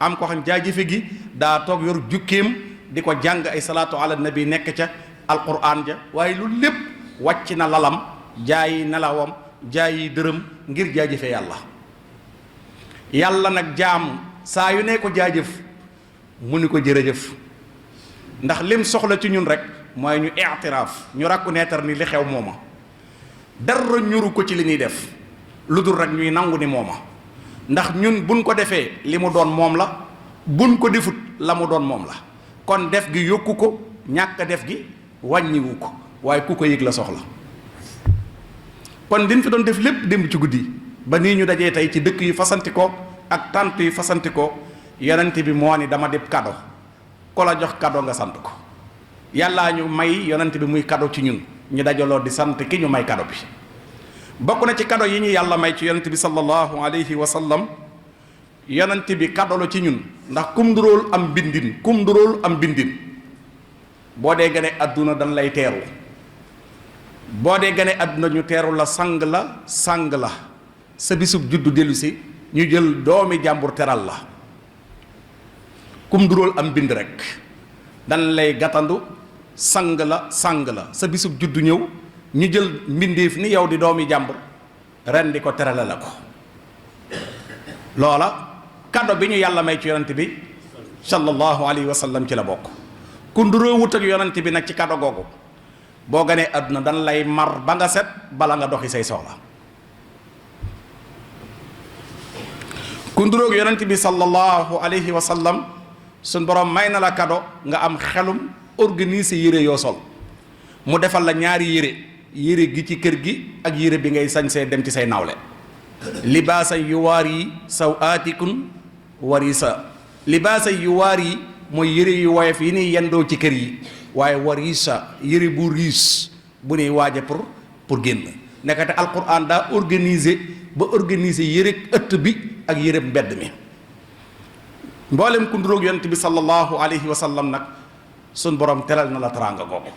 am ko xam jaajëfe gi daa toog yor jukkeem di ko jàng ay salaatu ala nabi nekk ca alquran ja waaye lu lépp wàcc na lalam jaayi nelawam jaayi dërëm ngir jaajëfe yàlla nag jaam saa yu ne ko jaajëf mu ni ko jërëjëf ndax lim soxla ci ñun rek mooy ñu i'tiraaf ñu reconnaître ni li xew mooma dara ñuru ko ci li ñuy def lu dul rek ñuy nangu ni mooma ndax ñun buñ ko defee li mu doon moom la buñ ko defut la mu doon moom la kon def gi yokku ko ñàkk def gi wàññiwu ko waaye ku ko yëg la soxla kon liñ fi doon def lépp démb ci guddi ba nii ñu dajee tey ci dëkk yi fasanti ko ak tant yi fasanti ko yonent bi moo ni dama def kado ko la jox kado nga sant ko yàllaa ñu may yonent bi muy kado ci ñun ñu dajaloo di sant ki ñu may kado bi bokk na ci kado yi ñu yàlla may ci yonent bi sallallahu alayhi wa sallam yonent bi kado la ci ñun ndax kum nduróol am bindin boo dee gane àdduna dañ lay teeru boo dee gane àdduna ñu teeru la sang la sa bisub juddu dellu si ñu jël doomi jàmbur teral la kum nduróol am bind rek dañ lay gàttandu sang la sa bisub juddu ñëw ñu jël mbindeef ni yow di doomi jàmbur ren di ko terale la ko loola kado bi ñu yàlla may ci yonent bi sallallahu alayhi wa sallam ci la bokk ku nduróo wut ak yonent bi nag ci kado googu boo ganee àdduna dañ lay mar ba nga set bala nga doxi say soxla ku nduróog yonent bi sallallahu alayhi wa sallam suñ borom may na la kado nga am xelum organiser yére yoo sol mu defal la ñaari yére gi ci kër gi ak yére bi ngay sañsee dem ci say nawle libaasan yuwaari sawaatikum warisa libaasan yuwaari mooy yére yu woyof yi ni yendoo ci kër yi waaye warisa yére bu riis bu nuy waaje pour génn nekkate alquran daa organiser yére ëtt bi ak yére mbedd mi mboolem ku nduróog yonent bi sallallahu alayhi wa sallam nag sun borom teral na la teraanga googu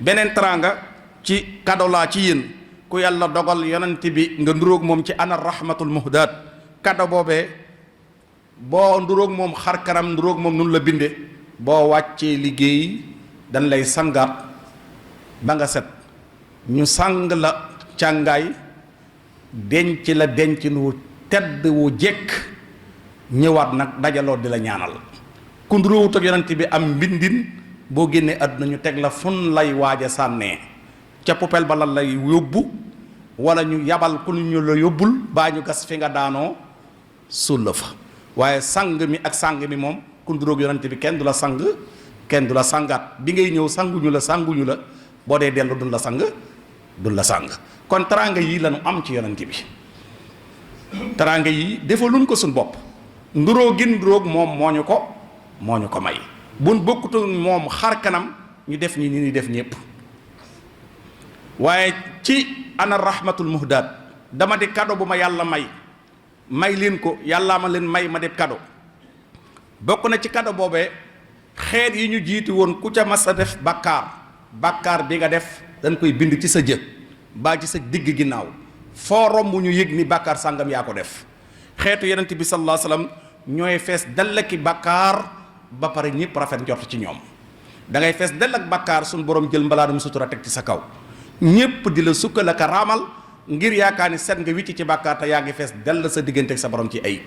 beneen teraanga ci kado laa ci yéen ku yàlla dogal yonent bi nga nduróog moom ci ana rahmatul muhdaat kado boobee boo nduróog moom xar kanam nduróog moom nun la binde boo wàccee liggéey dañ lay sangaat ba nga set ñu sang la càngaay denc la dencin wu tedd wu jekk ñëwaat nag dajaloo di la ñaanal ku nduróowut ak yonent bi am mbindin boo génnee àdduna ñu teg la fun lay waaj a sànnee ca poubelle ba lan lay yóbbu wala ñu yabal ku ñu la yóbbul baa ñu gas fi nga daanoo suul la fa waaye sang mi ak sang mi moom ku nduróog yonent bi kenn du la sang kenn du la sangaat bi ngay ñëw sanguñu la boo dee dellu duñ la sang kon teraanga yii lañu am ci yonent bi teraanga yii defaluñ ko suñ bopp nduróo gin nduróog moom moo ñu ko may buñ bokkutu moom xar kanam ñu def ñi ni def ñépp waaye ci ana rahmatul muhdaat dama di kado bu ma yàlla may leen ko yàllaa ma leen may ma def kado bokk na ci kado boobee xeet yi ñu jiitu woon ku ca mas a def bàkkaar bi nga def dañ koy bind ci sa jë baa ci sa digg ginnaaw foo romb ñu yëg ni bàkkaar sàngam yaa ko def xeetu yonent bi sallallahu alayhi wasallam ñooy fees dell ak bàkkaar ba pare ñëpp rafet njort ci ñoom da ngay fees dell ak bàkkaar suñu borom jël mbalaanum sutura teg ci sa kaw ñëpp di la sukkal ak raamal ngir yaakaar ni set nga wicc ci bàkkaar te yaa ngi fees dell sa diggante ak sa borom ci ayib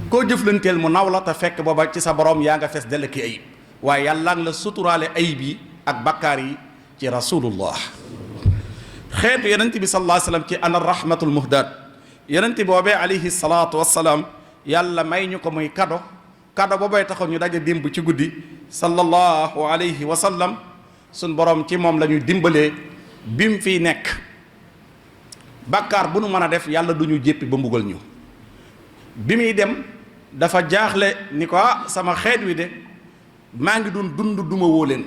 koo jëflanteel mu naw la te fekk booba ci sa borom yaa nga fees dell ki ayib waaye yàlla ngi la suturaale ayib yi ak bàkkaar yi ci rasulullah xeetu yonent bi sallallahu alayhi wasallam ci ana rahmatul muhdaat yonent boobee alayhi salaatu wassalaam yàlla may ñu ko muy kado boobee taxaw ñu daje démb ci guddi sallallahu alayhi wa sallam suñ borom ci moom la ñu dimbalee bi mu fiy nekk bàkkaar bu nu mën a def yàlla du ñu jéppi ba mbugal ñu bi muy dem dafa jaaxle ni ko sama xeet wi de maa ngi doon dund duma woo leen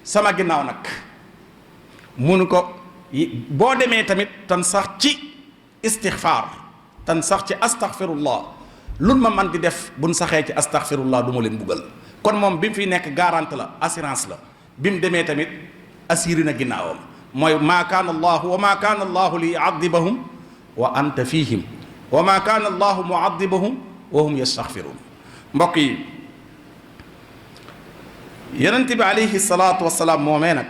sama ginnaaw nag munu ko boo demee tamit tan sax ci istixfaar tan sax ci astaxfirullah lun ma man di def buñ saxee ci astaxfirullah du ma leen buggal kon moom bi mu fiy nekk garante la assurance la bi mu demee tamit assuré na ginnaawam mooy maa kaana allahu wa maa kaana allahu li yuadibahum wa anta fihim wa maa kaana allahu muadibahum wa hum yastaghfiruun. mbokk yi, yonent bi alayhi salaatu wasalaam moomee nag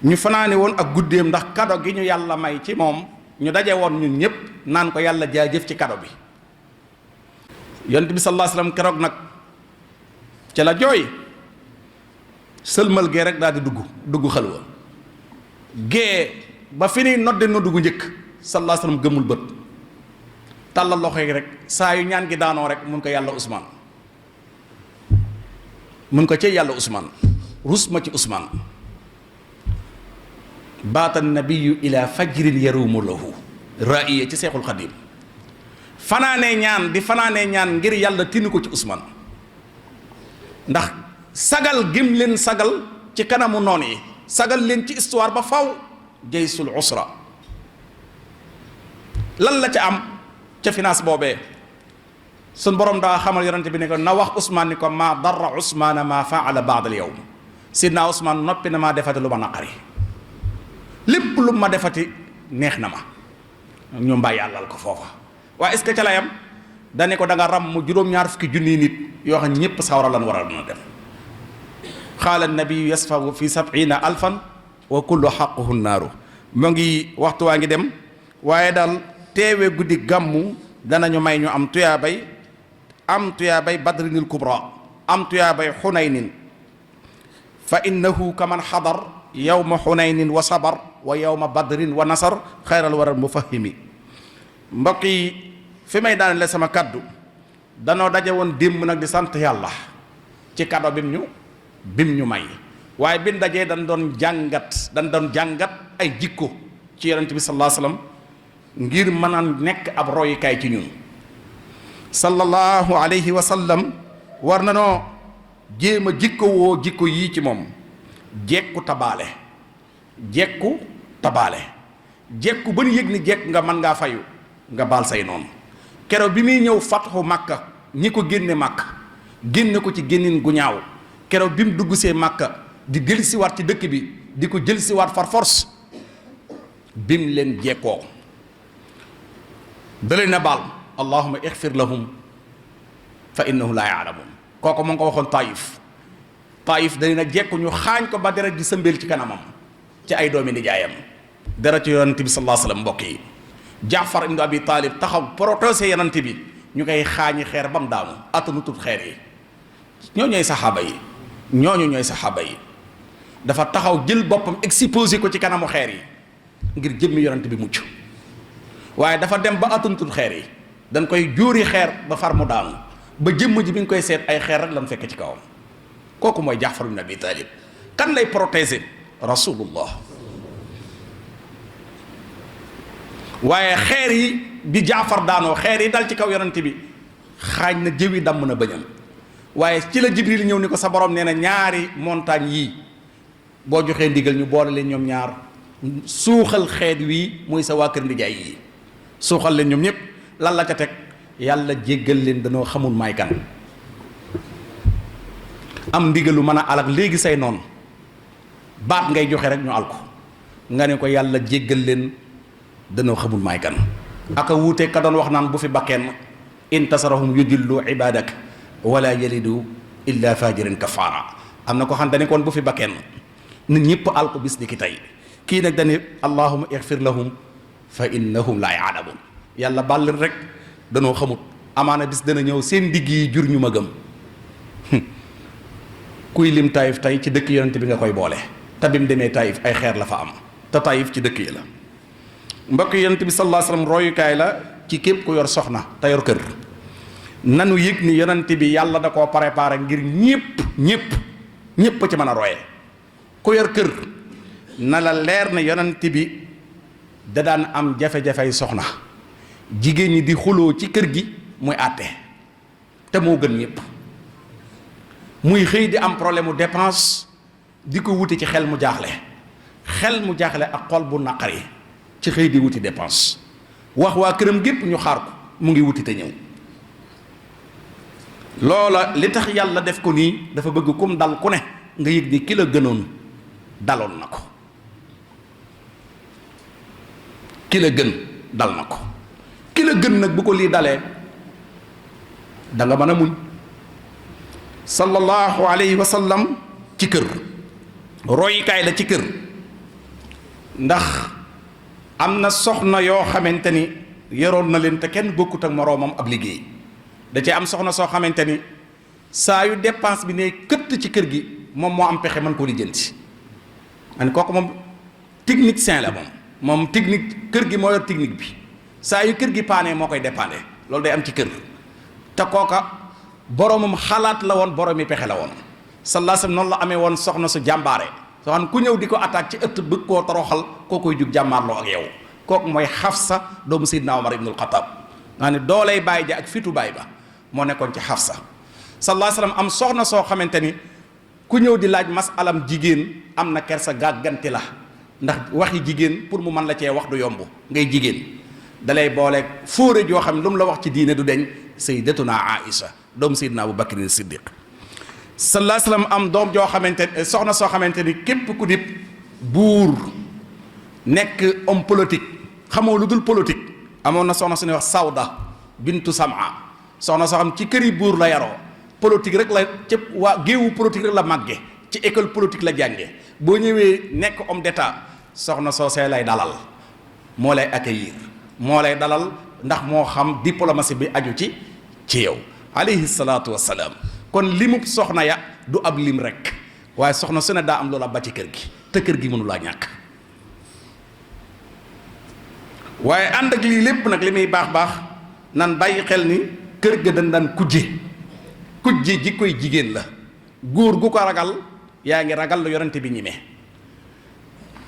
ñu fanaane woon ak guddeem ndax kado gi ñu yàlla may ci moom, ñu daje woon ñun ñëpp naan ko yàlla jaajëf ci kado bi. yonent bi sallallahu alayhi wasallam keroog nag ca la jooy, sëlmal gee rek daal di dugg xalwa gee ba fi ni nodde noddu gu njëkk sallallahu alayhi wasallam gëmul bët, tàllal loxo yi rek saa yu ñaan gi daanoo rek mun ko yàlla Ousmane, mun ko ci yàlla Ousmane, rus ma ci Ousmane. baata nabiyu ila fajrin yarumu lahu ra'iya ci Seexul Xadim, fanaanee ñaan di fanaanee ñaan ngir yàlla tinu ko ci Ousmane, ndax sagal gim leen sagal ci kanamu noon yi, sagal leen ci histoire ba faw. jaysul usra lan la ca am ca finance boobee, sun borom daa xamal yonente bi ne ko na wax Ousmane ni ko maa darra Ousmane maa faala baada al yawm, sidna Ousmane noppi na maa defati lu ma naqari, lépp lu ma defati neex na ma. ñu mbàyyi àllal ko foofa. waaye est-ce que ca la yam dane ko da nga ram mu juróom-ñaar fukki junniy nit yoo xam ñëpp sawara lan war a dina dem. qaala nabiyu yasfahu fi 70,000 wa kullu xaquhu naaru. mu ngi waxtu waa ngi dem, waaye daal teewe guddi gàmmu danañu may ñu am tuyaabay badrinil kubra, am tuyaabay xunaynin, fa innahu kaman xadar yawma xunaynin wa sabar wa yawma badrin wa nasar xayral waral mufahimi. mbokk yi, fi may daanele sama kaddu, danoo daje woon démb nag di sant yàlla ci kado bim ñu may, waaye bin dajee dañ doon jàngat ay jikko ci yonent bi sallallahu alayhi wasallam ngir mën a nekk ab royukaay ci ñun. sallallahu alayhi wa sallam war na noo jéem a jikko woo jikko yii ci moom: jekku tabaale jekku ba ñu yëg ni jekk nga mën ngaa fayu, nga baal say noonu. keroog bi muy ñëw fatxu Makka, ñi ko génne Makka génne ko ci génnin gu ñaaw, keroog bi mu dugg see Makka di jël siwaat ci dëkk bi di ko jël siwaat far force, bim leen jekkoo da leen a baal allahumma ixfir lahum fa innahum laa yaalamuun. kooku mu ngi ko waxoon Taïf da leen a jekku, ñu xaañ ko ba deret di sëmbeel ci kanamam ci ay doomi nijaayam, deret ci yonent bi sallallahu alayhi wasallam. mbokk yi, Jaafar ibn Abi Talib taxaw protégé yonent bi, ñu koy xaañi xeer ba mu daanu, attanu tut xeer yi. ñooñu ñooy saxaaba yi dafa taxaw jël boppam exposé ko ci kanamu xeer yi ngir jëmmi yonent bi mucc, waaye dafa dem ba attanu tut xeer yi, dañ koy jóori xeer ba far mu daanu, ba jëmm ji bi ñu koy seet ay xeer rek lan fekk ci kawam. kooku mooy Jaafar ibn Abi Talib. kan lay protéger? Rasulullah. waaye xeer yi bi Jaafar daanoo, xeer yi dal ci kaw yonent bi, xaañ na jëwi damm na bëñam, waaye ci la Jibril ñëw ni ko sa borom nee na ñaari montagne yii boo joxee ndigal ñu boole leen ñoom ñaar, suuxal xeet wii muy sa waa kër ndijaay yii, suuxal leen ñoom ñëpp. lan la ca teg? yàlla jéggal leen, danoo xamul may kan. am ndigalu mën a alak léegi say noonu, baat ngay joxe rek ñu al ko, nga ne ko yàlla jéggal leen, danoo xamul may kan. aka wuute ka doon wax naan bu fi bakkeen in tasarahum yudillu ibadak wala yalidu illa fajirin kafaara. am na ko xam dane kon bu fi bakkeen nit ñëpp al ko bis ni ki tey. kii nag dane allahumma ighfir lahum fa innahum laa yaalamun. yàlla baal leen rek, danoo xamut. amaana bis dana ñëw seen digg yi jur ñu ma gëm. kuy lim Taïf tey ci dëkk yonent bi nga koy boole, te bi mu demee Taïf ay xeer la fa am, te Taïf ci dëkk yi la. mbokk yonent bi sallallahu alayhi wasallam royukaay la ci képp ku yor soxna te yor kër. nanu yëg ni yonent bi yàlla da koo préparé ngir ñépp ci mën a roye. ku yor kër na la leer ne yonent bi da daan am jafe-jafey soxna, jigéen ñi di xuloo ci kër gi muy àtte, te moo gën ñépp. muy xëy di am problème mu dépense, di ko wuti ci xel mu jaaxle ak xol bu naqari, ci xëy di wuti dépense. wax waa këram gépp ñu xaar ko, mu ngi wuti te ñëw. loola li tax yàlla def ko nii, dafa bëgg kum dal ku ne nga yëg ni ki la gënoon daloon na ko, ki la gën dal na ko. ki la gën nag bu ko lii dalee da nga mën a muñ. sallallahu alayhi wa sallam ci kër royukaay la ci kër, ndax am na soxna yoo xamante ni yoroon na leen te kenn bokkut ak moroomam ab liggéey. da cee am soxna soo xamante ni saa yu dépense bi ne këtt ci kër gi moom moo am pexe mën koo lijjanti. man kooku moom technicien la moom technique kër gi moo yor technique bi, saa yu kër gi paanee moo koy dépendre. loolu day am ci kër te kooka boromam xalaat la woon, boromi pexe la woon. sallallahu alayhi wasallam noonu la amee woon soxna su jàmbaare soo xam ku ñëw di ko attaque ci ëtt bëgg koo toroxal koo koy jug jàmmaarloo ak yow. kooku mooy Xafsa doomu Seydina Omar ibnul Xataab nga ne dooley baay ja ak fitu baay ba moo nekkoon ci Xafsa. sallallahu alayhi wasallam am soxna soo xamante ni ku ñëw di laaj masalam jigéen am na kersa gàgganti la, ndax waxi jigéen pour mu mën la cee wax du yomb. ngay jigéen dalay booleeg fóore joo xam ne lu mu la wax ci diine du deñ. sayyidatuna Aïcha doomu Seydina Abu Bakr Siddiq. sallallahu alayhi wasallam am doom joo xamante ne soxna soo xamante ni képp ku dib buur nekk homme politique xamoo lu dul politique. amoon na soxna suñuy wax Sawda bintu Sam'a, soxna soo xam ci këri buur la yaroo, politique rek la cëpp waa géewu politique rek la màgge, ci école politique la jànge. boo ñëwee nekk homme d'état soxna soosee lay dalal, moo lay accueillir, moo lay dalal ndax moo xam diplomatie bi aju ci yow alayhi salaatu wassalaam. kon limub soxna ya du ab lim rek, waaye soxna su ne daa am loola ba ci kër gi te kër gi mënu laa ñàkk. waaye ànd ak lii lépp nag li muy baax baax nan bàyyi xel ni kër ga dañ daan kujje ji koy jigéen la. góor gu ko ragal yaa ngi ragal lu yonente bi ñime.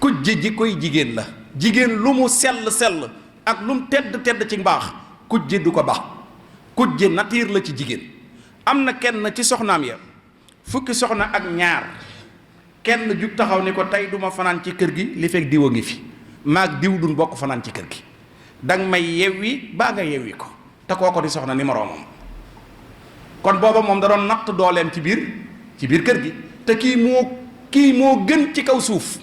kujje ji koy jigéen la, jigéen lu mu sell ak lu mu tedd ci mbaax kujje du ko baax. kujje nature la ci jigéen. am na kenn ci soxnaam ya fukki soxna ak ñaar kenn jug taxaw ni ko tey duma fanaan ci kër gi li fekk diw a ngi fi, maag diw duñ bokk fanaan ci kër gi, danga may yewwi baa nga yewwi ko, te kooko di soxna ni moroomam. kon booba moom da doon natt dooleem ci biir kër gi, te kii moo gën ci kaw suuf.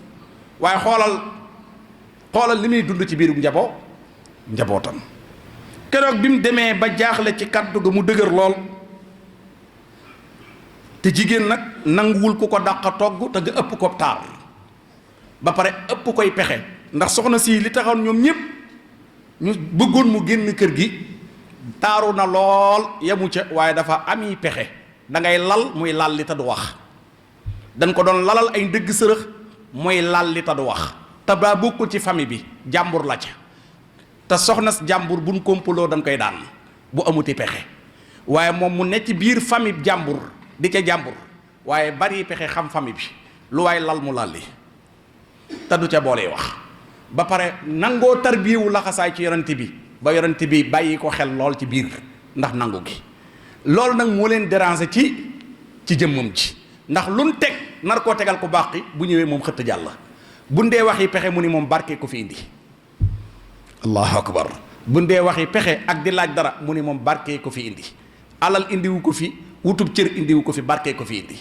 waaye xoolal li muy dund ci biiru njabootam. keroog bi mu demee ba jaaxle ci kaddu ga mu dëgër lool, te jigéen nag nanguwul ku ko dàq togg te nga ëpp ko taar ba pare ëpp koy pexe. ndax soxna si li taxoon ñoom ñëpp ñu bëggoon mu génn kër gi taaru na lool yemu ca, waaye dafa ami pexe. da ngay lal muy lal li te du wax. dañ ko doon lalal ay ndëgg sërëx muy lal li te du wax. te daa bokkul ci famille bi, jàmbur la ca. te soxna jàmbur buñ kompaloo dañ koy daan bu amuti pexe. waaye moom mu ne ci biir famille jàmbur di ca jàmbur, waaye bari pexe xam famille bi lu waay lal mu lalli te du ca boolee wax. ba pare nangoo tarbiyewu laxasaay ci yonent bi ba yonent bi bàyyi ko xel lool ci biir ndax nangu gi. loolu nag moo leen déranger ci jëmmam ji, ndax luñ teg nar koo tegal ku baax ki bu ñëwee moom xëtt jàll. bu ndee waxi pexe mu ni moom barke ko fi indi. allahu akbar. bu ndee waxi pexe ak di laaj dara mu ni moom barke ko fi indi. alal indiwu ko fi, wutub cër indiwu ko fi, barke ko fi indi.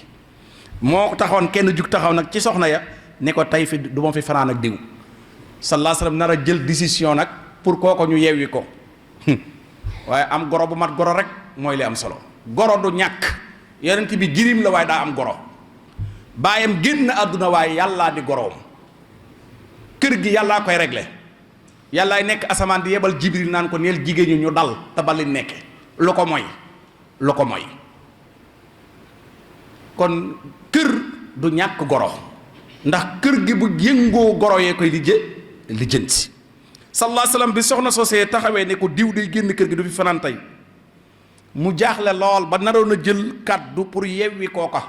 moo taxoon kenn jug taxaw nag ci soxna ya ne ko tey fi du ma fi fanaan ak diw. sallallahu alayhi wasallam nar a jël décision nag pour kooko ñu yewwi ko. waaye am goro bu mat goro rek mooy li am solo. goro du ñàkk, yonent bi jirim la waaye daa am goro. baayam génn àdduna waaye yàllaa di goroom. kër gi yàllaa koy réglé. yàllaay nekk asamaan di yebal jibril naan ko neel jigéen ñu dal te ba liñ nekke lu ko mooy. kon kër du ñàkk goro, ndax kër gi bu yëngoo goro yee koy lijjanti. sallallahu alayhi wasallam bi soxna soosee taxawee ne ko diw day génn kër gi du fi fanaan tey, mu jaaxle lool ba naroon a jël kàddu pour yewwi kooka.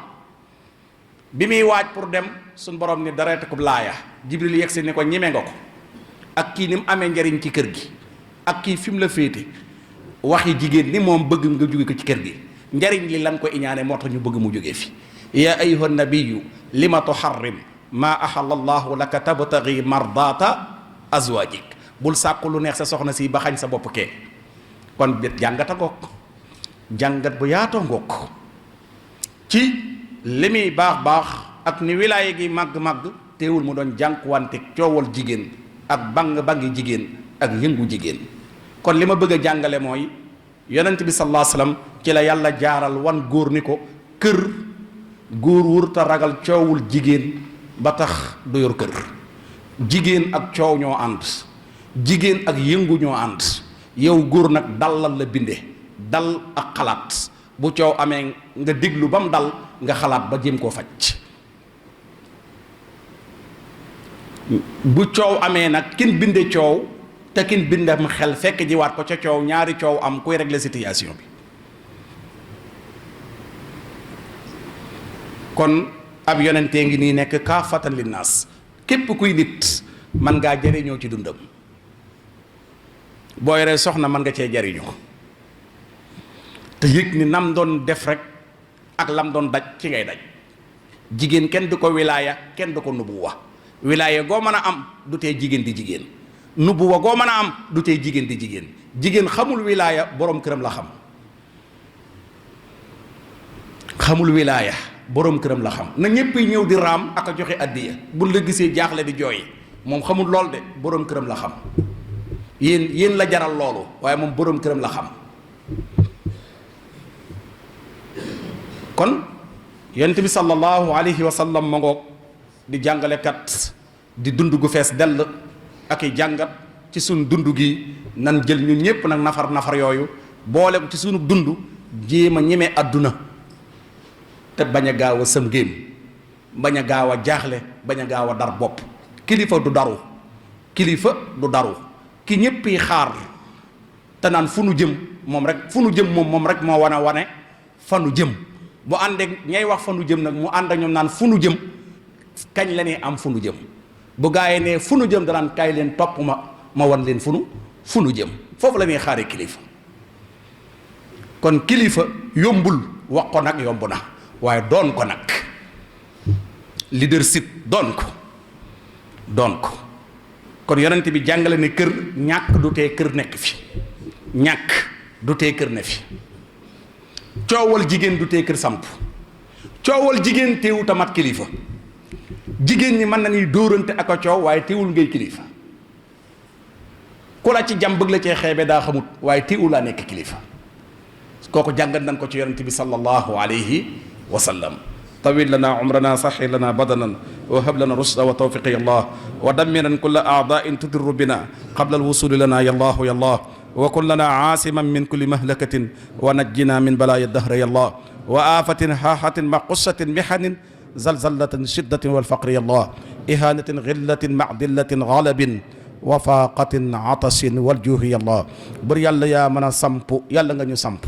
bi muy waaj pour dem suñ borom ni dareete ko laaya jibril yegsi ni ko ñeme nga ko ak kii ni mu amee njariñ ci kër gi ak kii fi mu la féete waxi jigéen ni moom bëgg nga jóge ko ci kër gi njariñ li lan ko iñaane moo tax ñu bëgg mu jógee fi. yaa ayyuhan nabiyyu lima tuharrim maa ahalla allahu laka tabtaghi mardata azwajik. bul sàkku lu neex sa soxna si ba xañ sa bopp kee. kon jàngata ngoog, jàngat bu yaatoo ngoog ci li muy baax ak ni wilaaye gi màgg teewul mu doon jànkuwante coowal jigéen ak bangi jigéen ak yëngu jigéen. kon li ma bëgg a jàngale mooy yonent bi sallallahu alayhi wasallam ci la yàlla jaaral wan góor ni ko kër góor wurta ragal coowul jigéen ba tax du yor kër. jigéen ak coow ñoo ànd, jigéen ak yëngu ñoo ànd. yow góor nag dalal la binde, dal ak xalaat. bu coow amee nga déglu ba mu dal nga xalaat ba jéem koo faj. bu coow amee nag kin binde coow te kin bindam xel fekk jiwaat ko ca coow, ñaari coow am kuy régler situation bi. kon ab yonentee ngi nii nekk kaafatan linnaas, képp kuy nit man ngaa jariñoo ci dundam. boo yoree soxna man nga cee jariñoo te yëg ni nam doon def rek ak lam doon daj ci ngay daj. jigéen kenn du ko wilaaya, kenn du ko nubuwa. wilaaya goo mën a am du tee jigéen di jigéen, nubuwa goo mën a am du tee jigéen di jigéen. jigéen xamul wilaaya, borom këram la xam. xamul wilaaya, borom këram la xam. na ñëpp ñëw di raam ak a joxe addiya buñ la gisee jaaxle di jooy, moom xamul lool de, borom këram la xam. yéen la jaral loolu, waaye moom borom këram la xam. kon yonent bi sallallahu alayhi wa sallam ma ngoog di jàngalekat, di dund gu fees dell ak i jàngat ci sunu dund gi. nan jël ñun ñëpp nag nafar yooyu boole ko ci sunu dund, jéem a ñeme àdduna te bañ a gaaw a sëm géem, bañ a gaaw a jaaxle, bañ a gaaw a dar bopp. kilifa du daru, kilifa du daru. ki ñëpp yi xaar te naan fu nu jëm moom rek, fu nu jëm moom rek moo wane fa nu jëm. bu àndeek ñay wax fa nu jëm nag mu ànd ak ñoom naan fu nu jëm, kañ la ñuy am fu nu jëm. bu gaayee ne fu nu jëm danaan kaay leen topp ma wan leen fu nu jëm. foofu la ñuy xaaree kilifa. kon kilifa yombul, wax ko nag yomb na, waaye doon ko nag leadership doon ko. kon yonent bi jàngale ne kër ñàkk du tee kër nekk fi, ñàkk du tee kër ne fi. coowal jigéen du tee kër samp, coowal jigéen teewu tamat kilifa. jigéen ñi mën nañuy dóorante ak a coow waaye teewul ngay kilifa. ku la ci jàm bëgg la cee xeebe daa xamut, waaye teewul laa nekk kilifa. kooku jàngat nañ ko ci yonent bi sallallahu alayhi wa sallam. tawil lana umrana, saxi lana badanan, wa hab lana rusda wa tawfiqa ya allah, wa dammiran kulla a'da'in tudirru bina qabla alwusuli lana ya allah ya allah, wa kun lana aasiman min kulli mahlakatin, wa najjina min balaya dahra ya allah, wa afatin haahatin ma qussatin mihanin zalzalatin shiddatin wal faqri ya allah, ihanatin ghillatin ma'dillatin ghalabin wa faqatin atasin wal juuhi ya allah. bur yàlla yaa mën a samp, yàlla nga ñu samp.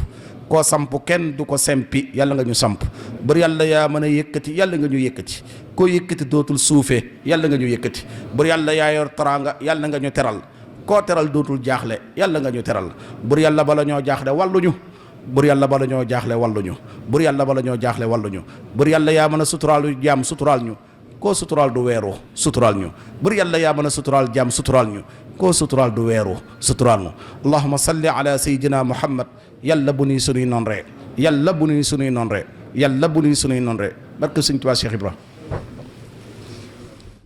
koo samp kenn du ko sempi, yàlla nga ñu samp. bur yàlla yaa mën a yëkkati, yàlla nga ñu yëkkati. koo yëkkati dootul suufee, yàlla nga ñu yëkkati. bur yàlla yaa yor teraanga, yàlla nga ñu teral. koo teral dootul jaaxle, yàlla nga ñu teral. bur yàlla bala ñoo jaaxle walluñu, bur yàlla bala ñoo jaaxle walluñu, bur yàlla bala ñoo jaaxle walluñu. bur yàlla yaa mën a suturaal jaam, suturaal ñu. koo suturaal du weeru, suturaal ñu. bur yàlla yaa mën a suturaal jaam, suturaal ñu. koo suturaal du weeru, suturaal ñu. allahumma salli ala sayyidina muhammad. yàlla bu nuy sunuy noon ree, yàlla bu nuy sunuy noon ree, yàlla bu nuy sunuy noon ree. barke Sëñ Tuubaa Cheikh Ibra.